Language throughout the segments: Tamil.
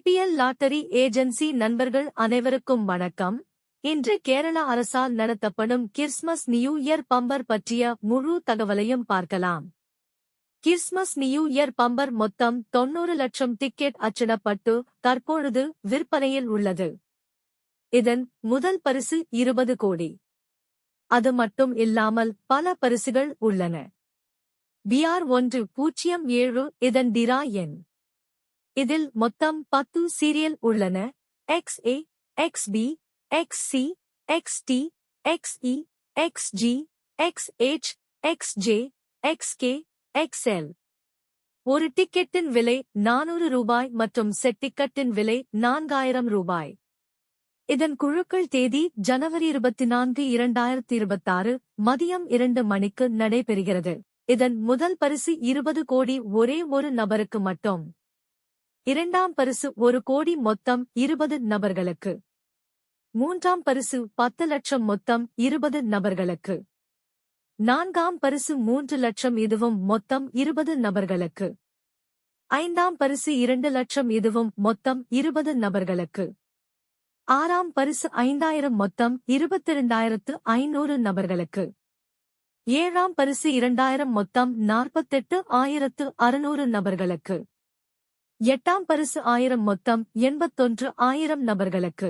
ஐபிஎல் லாட்டரி ஏஜென்சி நண்பர்கள் அனைவருக்கும் வணக்கம். இன்று கேரள அரசால் நடத்தப்படும் கிறிஸ்மஸ் நியூ இயர் பம்பர் பற்றிய முழு தகவலையும் பார்க்கலாம். கிறிஸ்மஸ் நியூ இயர் பம்பர் மொத்தம் 90 லட்சம் டிக்கெட் அச்சிடப்பட்டு தற்பொழுது விற்பனையில் உள்ளது. இதன் முதல் பரிசு 20 கோடி. அது மட்டும் இல்லாமல் பல பரிசுகள் உள்ளன. BR107 இதன் டிரா எண். இதில் மொத்தம் 10 சீரியல் உள்ளன. XA, XB, XC, XT, XE, XG, XH, XJ, XK, XL. ஒரு டிக்கெட்டின் விலை 400 ரூபாய் மற்றும் செட் டிக்கெட்டின் விலை 4000 ரூபாய். இதன் குழுக்கள் தேதி ஜனவரி 24, 2026 மதியம் 2 மணிக்கு நடைபெறுகிறது. இதன் முதல் பரிசு 20 கோடி ஒரே ஒரு நபருக்கு மட்டும். இரண்டாம் பரிசு 1 கோடி மொத்தம் 20 நபர்களுக்கு. மூன்றாம் பரிசு 10 லட்சம் மொத்தம் 20 நபர்களுக்கு. நான்காம் பரிசு 3 லட்சம் இதுவும் மொத்தம் 20 நபர்களுக்கு. ஐந்தாம் பரிசு 2 லட்சம் இதுவும் மொத்தம் 20 நபர்களுக்கு. ஆறாம் பரிசு 5000 மொத்தம் 22,500 நபர்களுக்கு. ஏழாம் பரிசு 2000 மொத்தம் 48,600 நபர்களுக்கு. எட்டாம் பரிசு 1000 மொத்தம் 81,000 நபர்களுக்கு.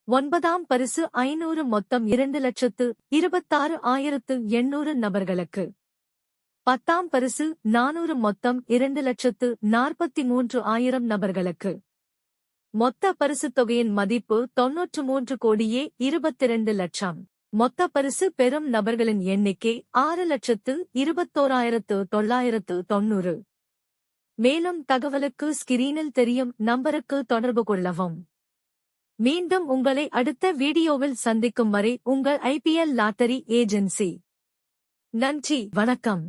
ஒன்பதாம் பரிசு 500 மொத்தம் 2,26,800 நபர்களுக்கு. பத்தாம் பரிசு 400 மொத்தம் 2,43,000 நபர்களுக்கு. மொத்த பரிசுத் தொகையின் மதிப்பு 93 கோடியே 22 லட்சம். மொத்த பரிசு பெறும் நபர்களின் எண்ணிக்கை 6,21,990. மேலும் தகவலுக்கு ஸ்கிரீனில் தெரியும் நம்பருக்கு தொடர்பு கொள்ளவும். மீண்டும் உங்களை அடுத்த வீடியோவில் சந்திக்கும் வரை உங்கள் ஐபிஎல் லாட்டரி ஏஜென்சி. நன்றி, வணக்கம்.